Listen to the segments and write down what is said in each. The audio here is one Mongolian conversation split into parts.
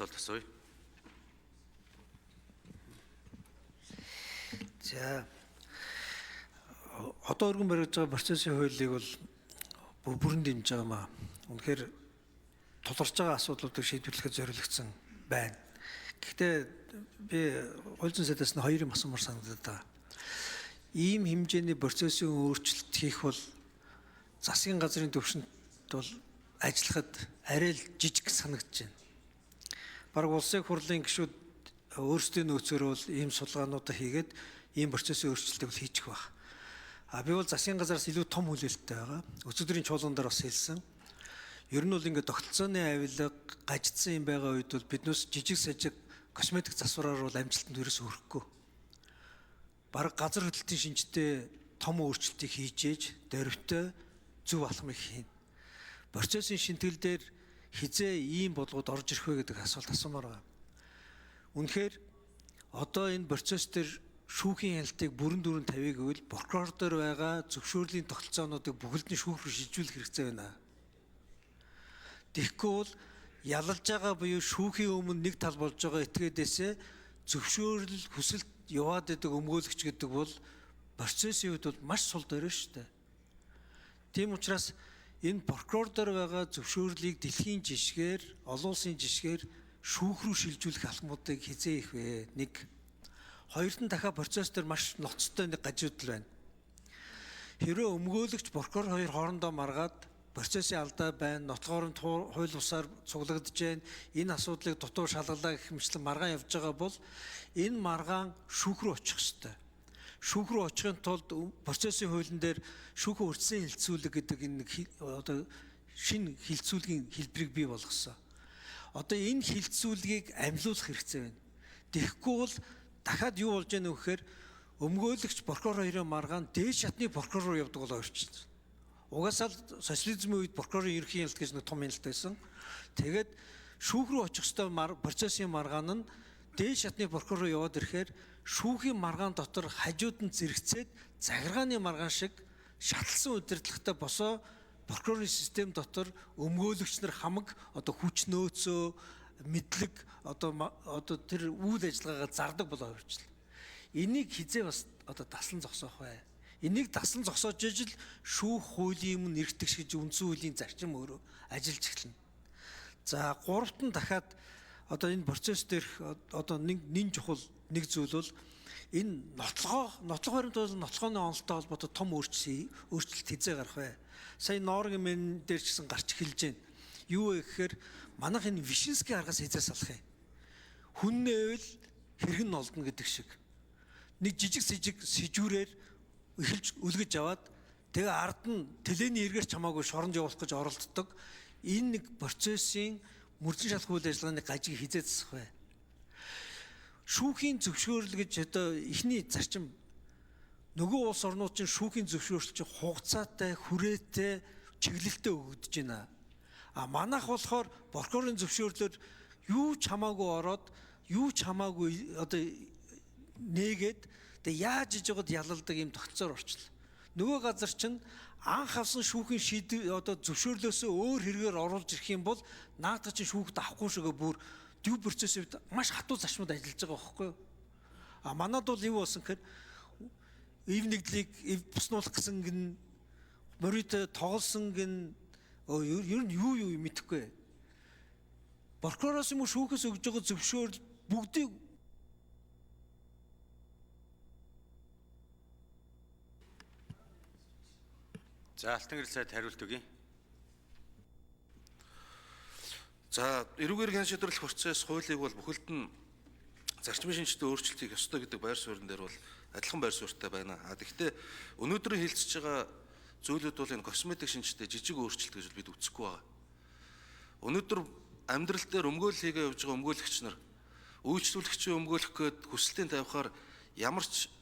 асуулт асууя. За одоо өргөн баригдаж байгаа процессын хуулийг бол бүрэн дэмжиж байгаа маа. Үнэхээр тулгарч байгаа асуудлуудыг шийдвэрлэхэд зориулагдсан байна. Гэхдээ би хууль зүйн сайдаас нь хоёр юм асуумар санагдаад байгаа. Ийм хэмжээний процессын өөрчлөлт хийх бол засгийн газрын төвшөнд бол ажиллахад арай л жижиг санагдаж байна. Бараг улсын хурлын гишүүд өөрсдийн нөөцөөр бол ийм судалгаануудаа хийгээд ийм процессын өөрчлөлтийг хийчих баг. Би бол засгийн газраас илүү том хүлээлттэй байгаа. Өчигдрийн чуулган дээр бас хэлсэн. Ер нь бол ингээд тогтолцооны авилга гажидсан юм байгаа үед бол биднээс жижиг сажиг косметик засвараар бол амжилтанд ерөөс хүрэхгүй. Бараг газар хөдлөлтийн шинжтэй том өөрчлөлтийг хийж ээж дөрвтэй зөв алхмыг хийн. Процессын шинтгэл дээр хизээ ийм бодлогод орж ирэх вэ гэдэг асуулт асуумаар байгаа. Үнэхээр одоо энэ процесс дээр шүүхийн ялтыг бүрэн дүүрэн тавья гэвэл прокурор дээр байгаа зөвшөөрлийн тогтолцоонуудыг бүгд нь шүүх рүү шилжүүлэх хэрэгцээ байна. Тэгэхгүй бол ялалж байгаа буюу шүүхийн өмнө нэг тал болж байгаа этгээдээсээ зөвшөөрөл хүсэлт яваад идэг өмгөөлөгч гэдэг бол процессын үед бол маш сул дөрөө шүү дээ. Тийм учраас энэ прокурор дээр байгаа зөвшөөрлийг дэлхийн жишгээр, олон улсын жишгээр шүүх рүү шилжүүлэх алхмуудыг хизээ их вэ? Нэг. Хоёрт нь дахиад процесс дээр маш ноцтой нэг гажуудал байна. Хэрэв өмгөөлөгч прокурор хоёр хоорондоо маргаад процессын алдаа байна, нотлохоор нь хууль бусаар цуглагдж байна, энэ асуудлыг дутуу шалгалаа гэх мэтлэн маргаан явж байгаа бол энэ маргаан шүүх рүү очих ёстой. Шүүх рүү очихын тулд процессын хуулийн дээр шүүхэн урьдчилан хилцүүлэг гэдэг энэ одоо шинэ хилцүүлгийн хэлбэрийг бий болгосон. Одоо энэ хилцүүлгийг амьлуулах хэрэгцээ байна. Тэгэхгүй бол дахиад юу болж яах вэ гэхээр өмгөөлөгч прокурор хоёрын маргаан дээд шатны прокурор руу явдаг бол өөрчлөлт. Угаасаа л социализмын үед прокурорын ерөнхий ялт гэж нэг том ялт байсан. Тэгээд шүүх рүү очих ёстой процессын маргаан нь дээд шатны прокурор руу яваад ирэхээр шүүхийн маргаан дотор хажууд нь зэрэгцээд захиргааны маргаан шиг шатлсан удирдлагатай босоо прокурорын систем дотор өмгөөлөгч нар хамаг одоо хүч нөөцөө мэдлэг одоо тэр үйл ажиллагаагаа зардаг болоо хөрчлөө. Энийг хизээ бас одоо таслан зогсоох бай. Энийг таслан зогсоож ижил шүүх хуулийн өмнө эргэтгэж гэж үндсэн хуулийн зарчим өөрөө ажиллаж эхэлнэ. За гуравт нь дахиад одоо энэ процесс дээр одоо нэг чухал нэг зүйл бол энэ нотлох баримт бол нотлохооны онолтой холбоотой том өөрчлөлт хизээ гарах бай. Сая Норгийн мен дээр ч гэсэн гарч эхэлж байна. Юу вэ гэхээр манайх энэ Вишинский аргаас хязгаар салах юм. Хүн нээвэл хэрэг нь олдно гэдэг шиг. Нэг жижиг сэжүүрээр эхэлж үлгэж аваад тэгээ ард нь телений эргээр чамаагүй шоронд явуулах гэж оролддог. Энэ нэг процессын мөрдөн шалах үйл ажиллагааны гажиг хизээ засах бай. Шүүхийн зөвшөөрөл гэж одоо эхний зарчим нөгөө улс орнууд чинь шүүхийн зөвшөөрөл чинь хугацаатай, хүрээтэй, чиглэлтэй өгөгдөж байна. Манайх болохоор прокурорын зөвшөөрлөөр юу ч хамаагүй ороод юу ч хамаагүй одоо нээгээд тэгээ яаж иж байгаад ялалдаг юм тогтцоор орчлоо. Нөгөө газар чинь анх авсан шүүхийн шийдвэр одоо зөвшөөрлөөсөө өөр хэрэгээр оруулж ирэх юм бол наадах чинь шүүхд авахгүй шигээ бүр дүү процессын үед маш хатуу зарчмууд ажиллаж байгаа байхгүй юу? Манад бол юу болсон гэхээр ив нэгдлийг буснуулах гэсэн гин морид тоглосон гин ер нь юу мэдэхгүй. Прокуророос юм уу шүүхээс өгж байгаа зөвшөөрөл бүгдийг За Алтан гэрэл сайд хариулт өгье. За эрүүгээр хэн шийдвэрлэх процесс хуулийг бол бүхэлд нь зарчмын шинжтэй өөрчлөлтийг ёстой гэдэг байр суурин дээр бол адилхан байр суурьтай байна. Тэгэхдээ өнөөдөр хэлцэж байгаа зүйлүүд бол энэ косметик шинжтэй жижиг өөрчлөлт гэж бид үзэхгүй байгаа. Өнөөдөр амьдрал дээр өмгөөлөл хийгээ явж байгаа өмгөөлөгч нар үйлчлүүлэгчийн өмгөөлөх гээд хүсэлтийн тавихаар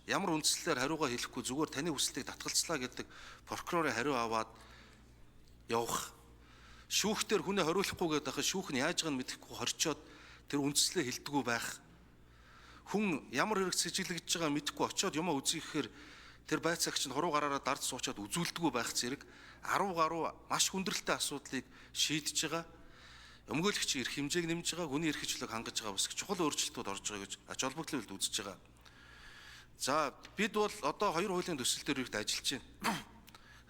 ямар үндслээр хариугаа хэлэхгүй зүгээр таны хүслийг татгалцлаа гэдэг прокурорын хариу аваад явах. Шүүхтэр хүнээ хориулахгүй гэдэг ахад шүүх нь яаж байгааг нь мэдэхгүй хорчоод тэр үндслээ хэлдэггүй байх. Хүн ямар хэрэг сэжиглэгдэж байгааг мэдэхгүй очиод юмаа үзье гэхээр тэр байцаагч нь хуруу гараараа дард суучаад үзүүлдэггүй байх зэрэг 10 гаруй маш хүндрэлтэй асуудлыг шийдэж байгаа. өмгөөлөгчийн эрх хэмжээг нэмж байгаа, хүний эрх хүчлийг хангаж байгаа бас чухал өөрчлөлтүүд орж байгаа гэж ач холбогдлын хувьд үзэж байгаа. За бид бол одоо хоёр хуулийн төсөл дээр ихд ажиллаж байна.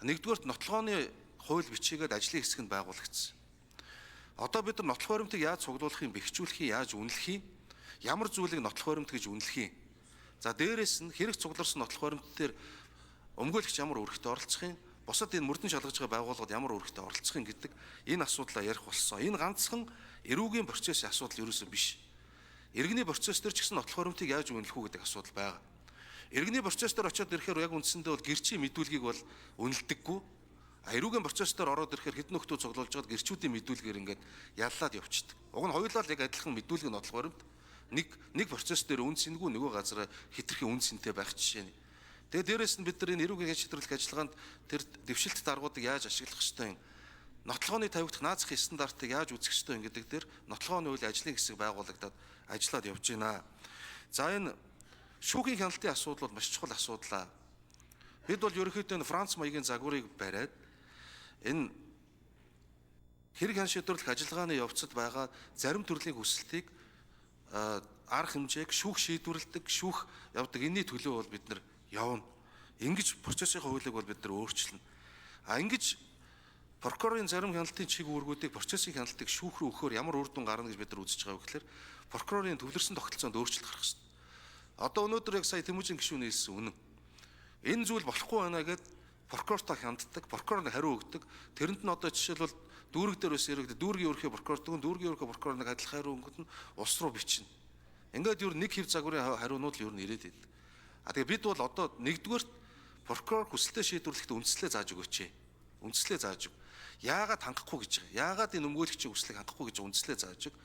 Нэгдүгээрт нотлохооны хууль бичигээд ажлын хэсгэнд байгуулагдсан. Одоо бид нар нотлох баримтыг яаж цуглуулах юм, бэхжүүлэх юм, яаж үнэлэх юм, ямар зүйлийг нотлох баримт гэж үнэлэх юм. За дээрэс нь хэрэг цугларсан нотлох баримт дээр өмгөөлөгч ямар үүрэгтэй оролцох юм, бусад энэ мөрдөн шалгаж байгаа байгууллагууд ямар үүрэгтэй оролцох юм гэдэг энэ асуудлаа ярих болсон. Энэ ганцхан эрүүгийн процессын асуудал ерөөсөө биш. Иргэний процесс дээр ч гэсэн нотлох баримтыг яаж үнэлэх үү гэдэг асуудал байгаа. Иргэний процесс дээр очиод ирэхээр яг үндсэндээ бол гэрчийн мэдүүлгийг бол үнэлдэггүй. Эрүүгийн процесс дээр ороод ирэхээр хэдэн нөхдөө цуглуулж байгаад гэрчүүдийн мэдүүлгээр ингээд яллаад явчихдаг. Уг нь хоёулаа л яг адилхан мэдүүлэг нотлох баримт нэг процесс дээр үн цэнгүй нөгөө газар хитрхийн үн цэнтэй байх жишээ нь. Тэгээ дээрэс нь бид нар энэ эрүүгийн шийдвэрлэх ажиллагаанд тэр дэвшилт даргуудыг яаж ашиглах ёстой юм, нотлохооны тавигдах наазах стандартыг яаж үүсгэх ёстой юм гэдэг дээр нотлохооны үйл ажлын хэсэг байгуулагдаад ажиллаад явж байна. За энэ шүүхийн хяналтын асуудал бол маш чухал асуудал. Бид бол ерөнхийдөө Франц маягийн загварыг бариад энэ хэрэг хяналт шийдвэрлэх ажиллагааны явцад байгаа зарим төрлийн хүсэлтийг арга хэмжээг шүүх шийдвэрлэдэг, шүүх явдаг энэний төлөө бол бид нар явна. Ингэж процессын хуулийг бол бид нар өөрчилнө. Ингэж прокурорын зарим хяналтын чиг үүргүүдийг процессын хяналтыг шүүх рүү өгөхөөр ямар үр дүн гарна гэж бид нар үзэж байгаа вэ гэхээр прокурорын төвлөрсөн тогтолцоонд өөрчлөлт гарах хэрэгтэй. Одоо өнөөдөр яг сая Тэмүүжин гишүүн хэлсэн үнэн. Энэ зүйл болохгүй байна гэд прокурортой ханддаг, прокурор нь хариу өгдөг. Тэрэнд нь одоо жишээлбэл дүүрэг дээр бас яригддаг. Дүүргийн ерөнхий прокурор дүүргийн ерөнхий прокурор нэг адилхан хариу өгөхөд нь улс руу бичнэ. Ингээд ер нь нэг хэв загварын хариунууд л ер нь ирээд байдаг. Тэгээ бид бол одоо нэгдүгээр прокурор хүсэлтээ шийдвэрлэхдээ үндслээ зааж өгөөч. Үндслээ зааж өг. Яагаад хангахгүй гэж байгаа? Яагаад энэ өмгөөлөгчийн хүслийг хангахгүй гэж үндслээ зааж өг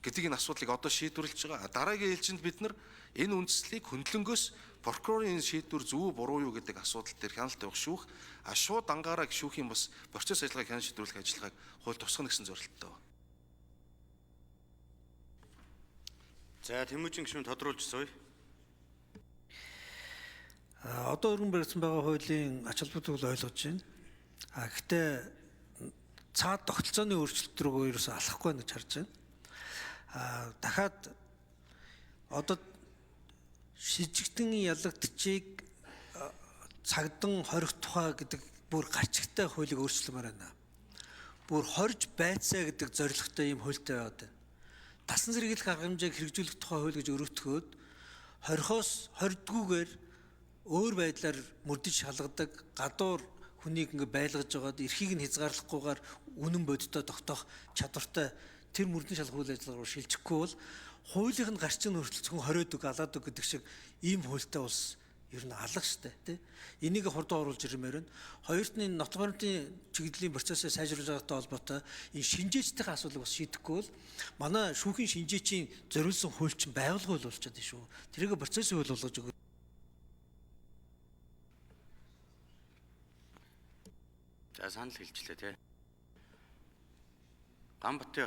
гэдэг энэ асуудлыг одоо шийдвэрлэж байгаа. Дараагийн ээлжинд бид нар энэ үндслийг хөндлөнгөөс прокурорын шийдвэр зөв буруу юу гэдэг асуудал дээр хяналт явах шүүх, шууд ангаараа гişүүхийн бас процесс ажиллагааг хяналт шийдвэрлэх ажиллагааг хууль тусгах гэсэн зорилттой байна. За Тэмүүжин гишүүн тодруулж сууя. Одоо өргөн баригдсан байгаа хуулийн ач холбогдол ойлгож байна. Гэхдээ цаад тогтолцооны өөрчлөлт рүү ерөөсөө алахгүй байна гэж харж байна. Дахиад одоо шижигдэн ялагдчихыг цагдан хорих тухай гэдэг бүр гарчигтай хуулийг өөрчлөмөр байна. Бүр хорж байцаа гэдэг зорилготой юм хуультай яваад байна. Дасан зэрэглэх арга хэмжээг хэрэгжүүлэх тухай хууль гэж өргөтгөөд хорихоос хордгүйгээр өөр байдлаар мөрдөж шалгадаг гадуур хүнийг ингээ байлгаж байгаад эрхийг нь хязгаарлахгүйгээр үнэн бодиттой тогтоох чадвартай тэр мөрдөн шалгах үйл ажиллагаа руу шилжихгүй бол хуулийн гарчин хүртэл зөвхөн хориод үг алаад үг гэдэг шиг ийм хуультай улс ер нь алга штэ тий. Энийг хурдан оруулж ирмээр байна. Хоёрт нь нотлох баримтын чиглэлийн процессыг сайжруулж байгаатай холбоотой энэ шинжээчдийн асуудлыг бас шийдэхгүй бол манай шүүхийн шинжээчийн зориулсан хууль чинь байгуулгын хууль болчиход шүү. Тэрийг процессын хууль болгож өгөх. За санал хэлжлээ тий. Ганбатын